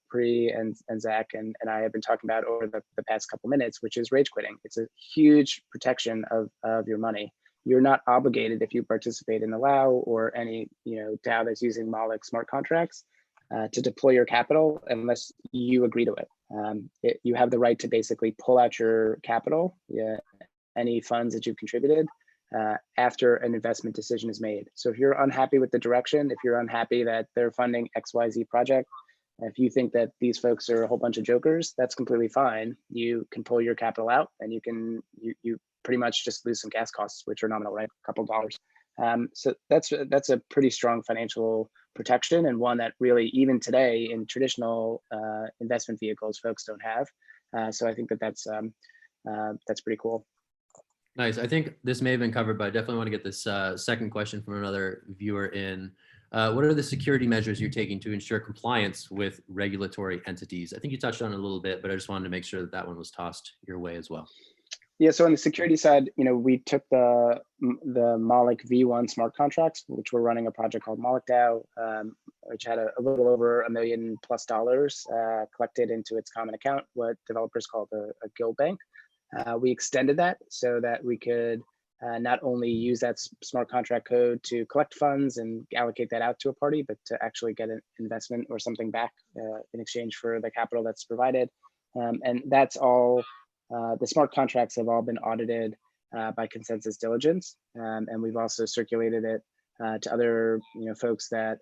Pri and Zach and I have been talking about over the past couple minutes, which is rage quitting. It's a huge protection of your money. You're not obligated, if you participate in the LAO or any DAO that's using Moloch smart contracts, to deploy your capital unless you agree to it. You have the right to basically pull out your capital, any funds that you've contributed, after an investment decision is made. So if you're unhappy with the direction, if you're unhappy that they're funding XYZ project, if you think that these folks are a whole bunch of jokers, that's completely fine. You can pull your capital out, and you pretty much just lose some gas costs, which are nominal, right? A couple dollars. So that's a pretty strong financial protection, and one that really, even today in traditional investment vehicles, folks don't have. So I think that's pretty cool. Nice. I think this may have been covered, but I definitely want to get this second question from another viewer in. What are the security measures you're taking to ensure compliance with regulatory entities? I think you touched on it a little bit, but I just wanted to make sure that one was tossed your way as well. Yeah, so on the security side, we took the Moloch V1 smart contracts, which were running a project called Moloch DAO, which had a little over $1 million+ collected into its common account, what developers call a guild bank. We extended that so that we could not only use that smart contract code to collect funds and allocate that out to a party, but to actually get an investment or something back in exchange for the capital that's provided. And that's all, the smart contracts have all been audited by consensus diligence. And we've also circulated it to other folks that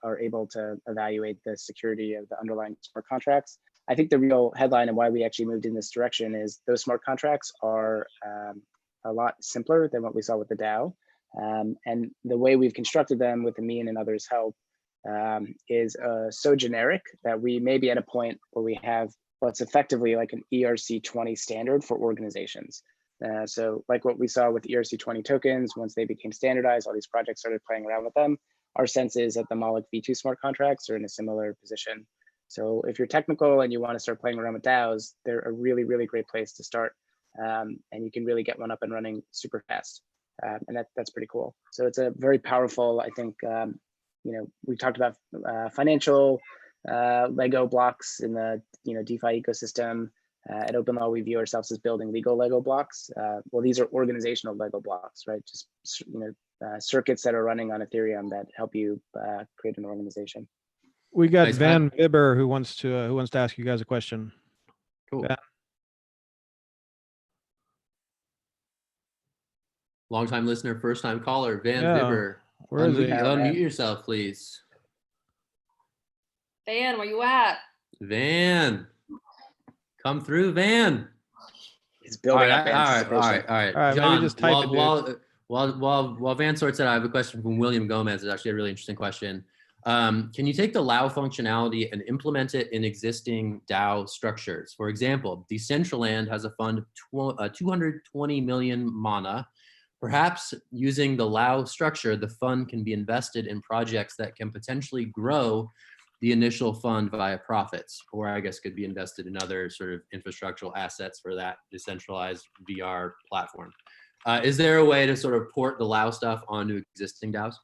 are able to evaluate the security of the underlying smart contracts. I think the real headline and why we actually moved in this direction is those smart contracts are a lot simpler than what we saw with the DAO. And the way we've constructed them with Amin and others' help is so generic that we may be at a point where we have what's effectively like an ERC20 standard for organizations. So like what we saw with ERC20 tokens, once they became standardized, all these projects started playing around with them. Our sense is that the Moloch V2 smart contracts are in a similar position. So if you're technical and you want to start playing around with DAOs, they're a really, really great place to start. And you can really get one up and running super fast. And that's pretty cool. So it's a very powerful, I think, we talked about financial Lego blocks in the DeFi ecosystem. At OpenLaw, we view ourselves as building legal Lego blocks. Well, these are organizational Lego blocks, right? Just circuits that are running on Ethereum that help you create an organization. We got Nice. Van Vibber who wants to ask you guys a question. Cool. Van. Long-time listener, first-time caller, Van Yeah. Vibber. Where is he? Unmute yourself, please. Van, where you at? Van, come through, Van. It's building up All right. All right, John, maybe just type it, while Van sorts it out, I have a question from William Gomez. It's actually a really interesting question. Can you take the allow functionality and implement it in existing DAO structures? For example, Decentraland has a fund of 220 million mana. Perhaps using the allow structure, the fund can be invested in projects that can potentially grow the initial fund via profits, or I guess could be invested in other sort of infrastructural assets for that decentralized VR platform. Is there a way to sort of port the allow stuff onto existing DAOs?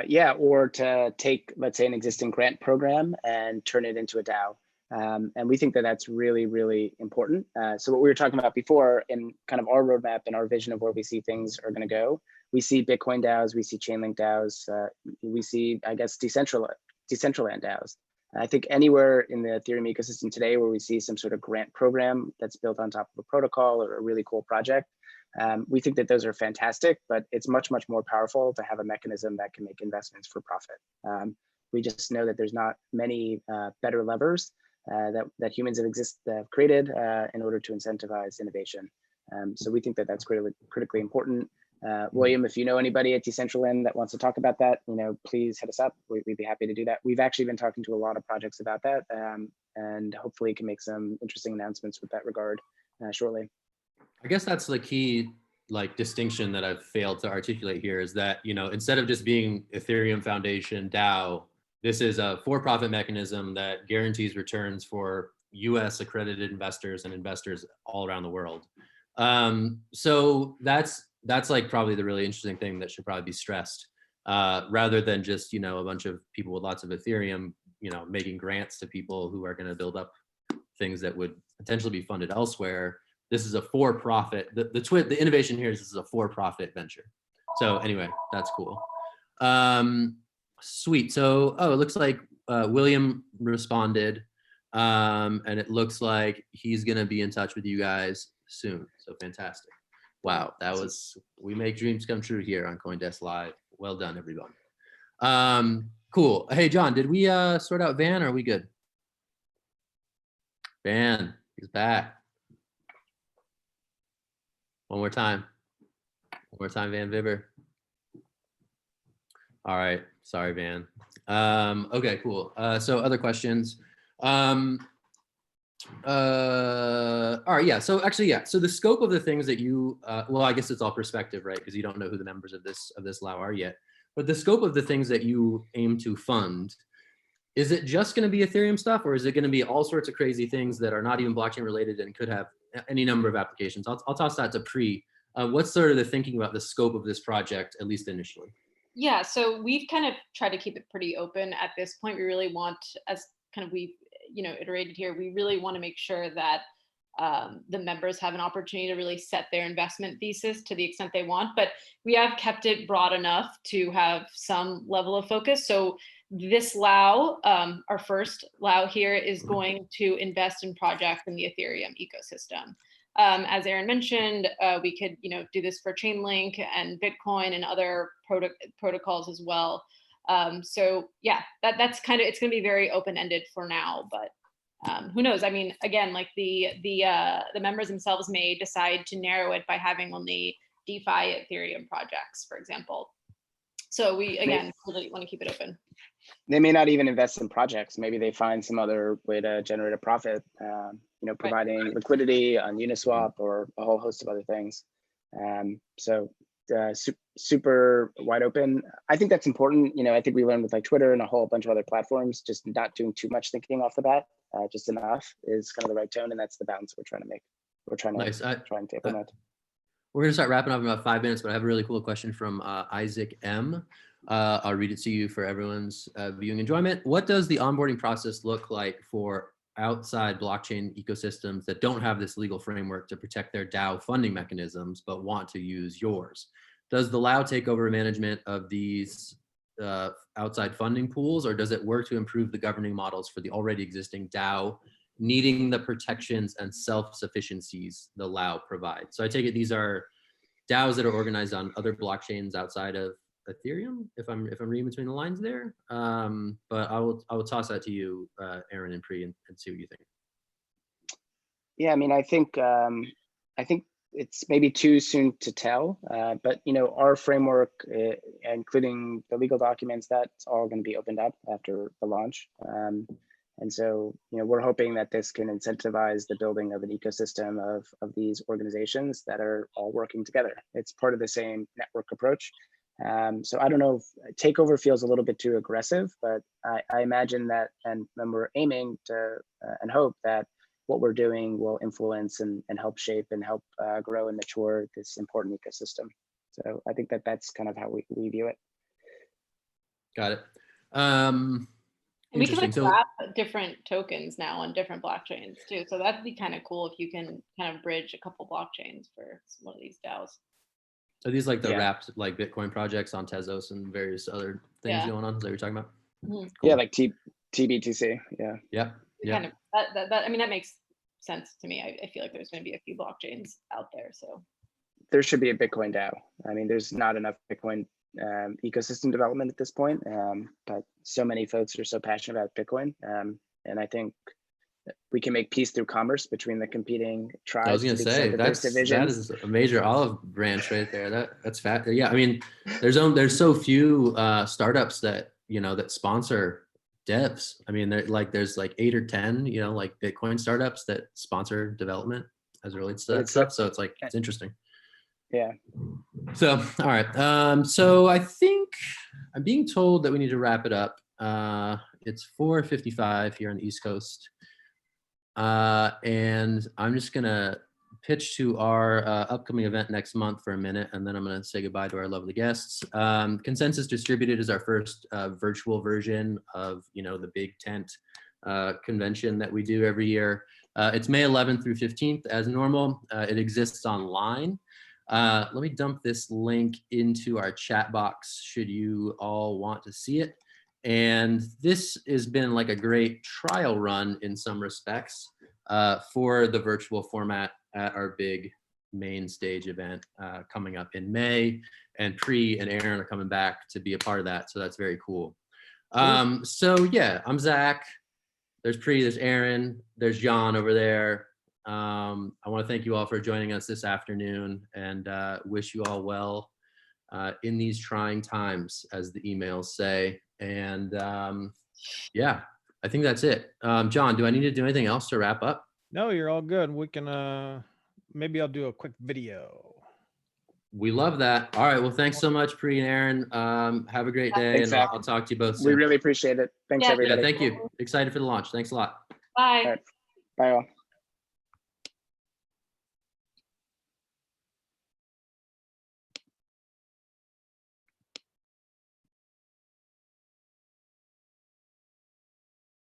Yeah, or to take, let's say, an existing grant program and turn it into a DAO. And we think that that's really, really important. So what we were talking about before in kind of our roadmap and our vision of where we see things are going to go, we see Bitcoin DAOs, we see Chainlink DAOs, we see, I guess, Decentraland DAOs. I think anywhere in the Ethereum ecosystem today where we see some sort of grant program that's built on top of a protocol or a really cool project, we think that those are fantastic, but it's much, much more powerful to have a mechanism that can make investments for profit. We just know that there's not many better levers that humans have created in order to incentivize innovation. So we think that that's critically important. William, if you know anybody at Decentraland that wants to talk about that, please hit us up. We'd be happy to do that. We've actually been talking to a lot of projects about that, and hopefully can make some interesting announcements with that regard shortly. I guess that's the key distinction that I've failed to articulate here is that, instead of just being Ethereum Foundation DAO, this is a for-profit mechanism that guarantees returns for US accredited investors and investors all around the world. So that's probably the really interesting thing that should probably be stressed, rather than just, a bunch of people with lots of Ethereum, making grants to people who are going to build up things that would potentially be funded elsewhere. This is a for-profit. The innovation here is this is a for-profit venture. So anyway, that's cool. Sweet. So, it looks like William responded, and it looks like he's going to be in touch with you guys soon. So fantastic. Wow, we make dreams come true here on CoinDesk Live. Well done, everyone. Cool. Hey, John, did we sort out Van, or are we good? Van, he's back. One more time. One more time, Van Vibber. All right. Sorry, Van. Okay, cool. So other questions. All right, yeah. So actually, yeah. So the scope of the things that you, well, I guess it's all perspective, right? Because you don't know who the members of this LAO are yet. But the scope of the things that you aim to fund, is it just going to be Ethereum stuff, or is it going to be all sorts of crazy things that are not even blockchain related and could have any number of applications? I'll toss that to Pri. What's sort of the thinking about the scope of this project, at least initially? Yeah, so we've kind of tried to keep it pretty open at this point. We really want, as kind of we've iterated here, we really want to make sure that the members have an opportunity to really set their investment thesis to the extent they want, but we have kept it broad enough to have some level of focus. So this LAO, our first LAO here, is going to invest in projects in the Ethereum ecosystem. As Aaron mentioned, we could do this for Chainlink and Bitcoin and other protocols as well. So yeah, that's kind of, it's going to be very open-ended for now, but who knows? I mean, again, like the members themselves may decide to narrow it by having only DeFi Ethereum projects, for example. So we, again, really want to keep it open. They may not even invest in projects. Maybe they find some other way to generate a profit, providing liquidity on Uniswap or a whole host of other things. Super wide open. I think that's important. I think we learned with like Twitter and a whole bunch of other platforms, just not doing too much thinking off the bat. Just enough is kind of the right tone, and that's the balance we're trying to make. We're trying to try and implement. We're going to start wrapping up in about 5 minutes, but I have a really cool question from Isaac M. I'll read it to you for everyone's viewing enjoyment. What does the onboarding process look like for outside blockchain ecosystems that don't have this legal framework to protect their DAO funding mechanisms, but want to use yours? Does the LAO take over management of these outside funding pools, or does it work to improve the governing models for the already existing DAO, needing the protections and self-sufficiencies the LAO provides? So I take it these are DAOs that are organized on other blockchains outside of Ethereum, if I'm reading between the lines there. But I will toss that to you, Aaron and Pri, and see what you think. Yeah, I mean, I think it's maybe too soon to tell, but our framework, including the legal documents, that's all going to be opened up after the launch. And so, we're hoping that this can incentivize the building of an ecosystem of these organizations that are all working together. It's part of the same network approach. So I don't know if takeover feels a little bit too aggressive, but I imagine that, and we're aiming to and hope that what we're doing will influence and help shape and help grow and mature this important ecosystem. So I think that's kind of how we view it. Got it. We can wrap different tokens now on different blockchains too. So that'd be kind of cool if you can kind of bridge a couple blockchains for one of these DAOs. Are these like the wrapped like Bitcoin projects on Tezos and various other things going on? Is that what you're talking about? Mm-hmm. Cool. Yeah, like TBTC. Yeah. Yeah. Kind of that. I mean, that makes sense to me. I feel like there's going to be a few blockchains out there. So there should be a Bitcoin DAO. I mean, there's not enough Bitcoin ecosystem development at this point, but so many folks are so passionate about Bitcoin, and I think we can make peace through commerce between the competing tribes. I was going to say that is a major olive branch right there. That's fat. Yeah, I mean, there's so few startups that that sponsor devs. I mean, there's like 8 or 10 like Bitcoin startups that sponsor development as it relates to that stuff. So it's like it's interesting. Yeah. So all right. So I think I'm being told that we need to wrap it up. It's 4:55 here on the East Coast. And I'm just gonna pitch to our upcoming event next month for a minute, and then I'm gonna say goodbye to our lovely guests. Consensus Distributed is our first virtual version of the big tent convention that we do every year. It's May 11th through 15th as normal. It exists online. Let me dump this link into our chat box should you all want to see it. And this has been like a great trial run in some respects for the virtual format at our big main stage event coming up in May, and Pri and Aaron are coming back to be a part of that. So that's very cool. So yeah, I'm Zach. There's Pri, there's Aaron, there's John over there. I want to thank you all for joining us this afternoon, and wish you all well in these trying times, as the emails say. And yeah, I think that's it. John, do I need to do anything else to wrap up? No, you're all good. We can maybe I'll do a quick video. We love that. All right. Well, thanks so much, Pri and Aaron. Have a great day, Thanks, and Zach. I'll talk to you both soon. We really appreciate it. Thanks, Yeah. everybody. Yeah, thank you. Excited for the launch. Thanks a lot. Bye. All right. Bye all.